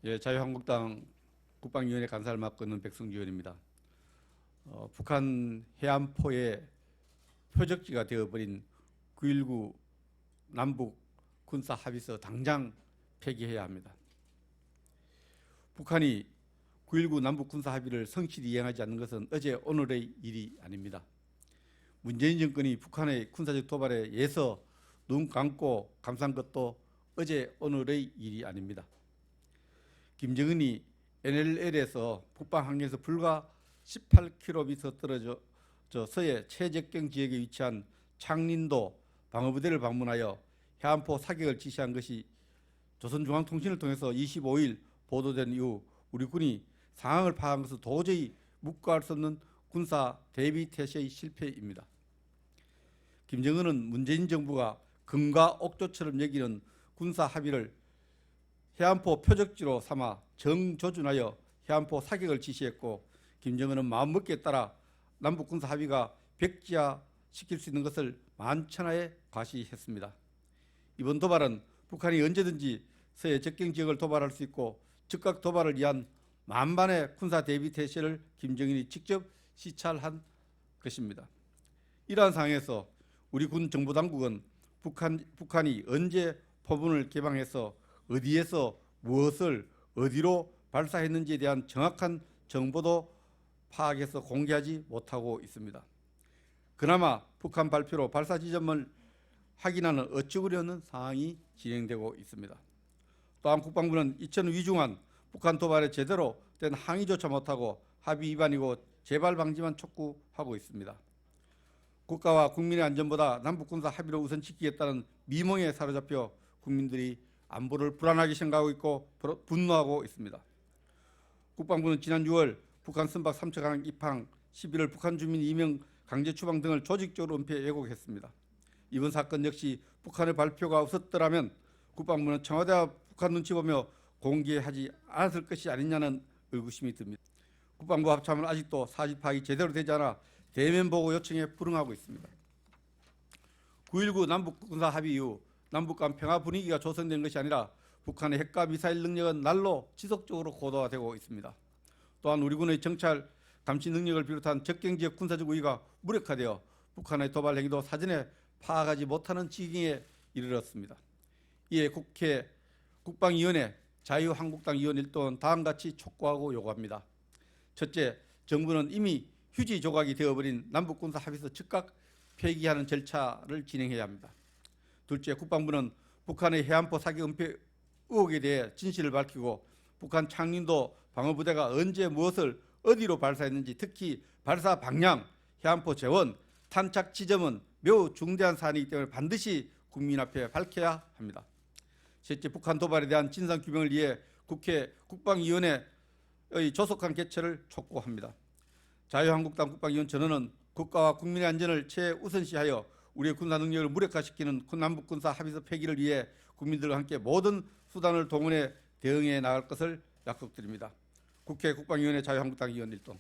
예, 자유한국당 국방위원회 간사를 맡고 있는 백승주 의원입니다. 북한 해안포의 표적지가 되어버린 9.19 남북 군사 합의서 당장 폐기해야 합니다. 북한이 9.19 남북 군사 합의를 성실히 이행하지 않는 것은 어제 오늘의 일이 아닙니다. 문재인 정권이 북한의 군사적 도발에 예서 눈 감고 감싼 것도 어제 오늘의 일이 아닙니다. 김정은이 NLL에서 북방 항에서 불과 18km 떨어져 서해 최적경 지역에 위치한 창린도 방어부대를 방문하여 해안포 사격을 지시한 것이 조선중앙통신을 통해서 25일 보도된 이후 우리 군이 상황을 파악한 것은 도저히 묵과할 수 없는 군사 대비 태세의 실패입니다. 김정은은 문재인 정부가 금과 옥조처럼 여기는 군사 합의를 해안포 표적지로 삼아 정조준하여 해안포 사격을 지시했고, 김정은은 마음먹기에 따라 남북 군사 합의가 백지화시킬 수 있는 것을 만천하에 과시했습니다. 이번 도발은 북한이 언제든지 서해 접경 지역을 도발할 수 있고 즉각 도발을 위한 만반의 군사 대비 태세를 김정은이 직접 시찰한 것입니다. 이러한 상황에서 우리 군 정보당국은 북한이 언제 포문을 개방해서 어디에서 무엇을 어디로 발사했는지에 대한 정확한 정보도 파악해서 공개하지 못하고 있습니다. 그나마 북한 발표로 발사 지점을 확인하는 어처구니없는 상황이 진행되고 있습니다. 또한 국방부는 이천 위중한 북한 도발에 제대로 된 항의조차 못하고 합의 위반이고 재발 방지만 촉구하고 있습니다. 국가와 국민의 안전보다 남북군사 합의를 우선 지키겠다는 미몽에 사로잡혀 국민들이 안보를 불안하게 생각하고 있고 분노하고 있습니다. 국방부는 지난 6월 북한 선박 삼척항 입항, 11월 북한 주민 2명 강제 추방 등을 조직적으로 은폐 왜곡했습니다. 이번 사건 역시 북한의 발표가 없었더라면 국방부는 청와대와 북한 눈치 보며 공개하지 않았을 것이 아니냐는 의구심이 듭니다. 국방부 합참은 아직도 사실 파악이 제대로 되지 않아 대면 보고 요청에 불응하고 있습니다. 9.19 남북 군사 합의 이후 남북 간 평화 분위기가 조성된 것이 아니라 북한의 핵과 미사일 능력은 날로 지속적으로 고도화되고 있습니다. 또한 우리 군의 정찰 감시 능력을 비롯한 접경지역 군사적 우위가 무력화되어 북한의 도발 행위도 사전에 파악하지 못하는 지경에 이르렀습니다. 이에 국회 국방위원회 자유한국당 의원 일동은 다음과 같이 촉구하고 요구합니다. 첫째, 정부는 이미 휴지 조각이 되어버린 남북군사 합의서 즉각 폐기하는 절차를 진행해야 합니다. 둘째, 국방부는 북한의 해안포 사격 은폐 의혹에 대해 진실을 밝히고 북한 창린도 방어부대가 언제 무엇을 어디로 발사했는지, 특히 발사 방향, 해안포 재원, 탄착 지점은 매우 중대한 사안이기 때문에 반드시 국민 앞에 밝혀야 합니다. 셋째, 북한 도발에 대한 진상 규명을 위해 국회 국방위원회의 조속한 개최를 촉구합니다. 자유한국당 국방위원 전원은 국가와 국민의 안전을 최우선시하여 우리의 군사 능력을 무력화시키는 남북군사 합의서 폐기를 위해 국민들과 함께 모든 수단을 동원해 대응해 나갈 것을 약속드립니다. 국회 국방위원회 자유한국당 의원 일동.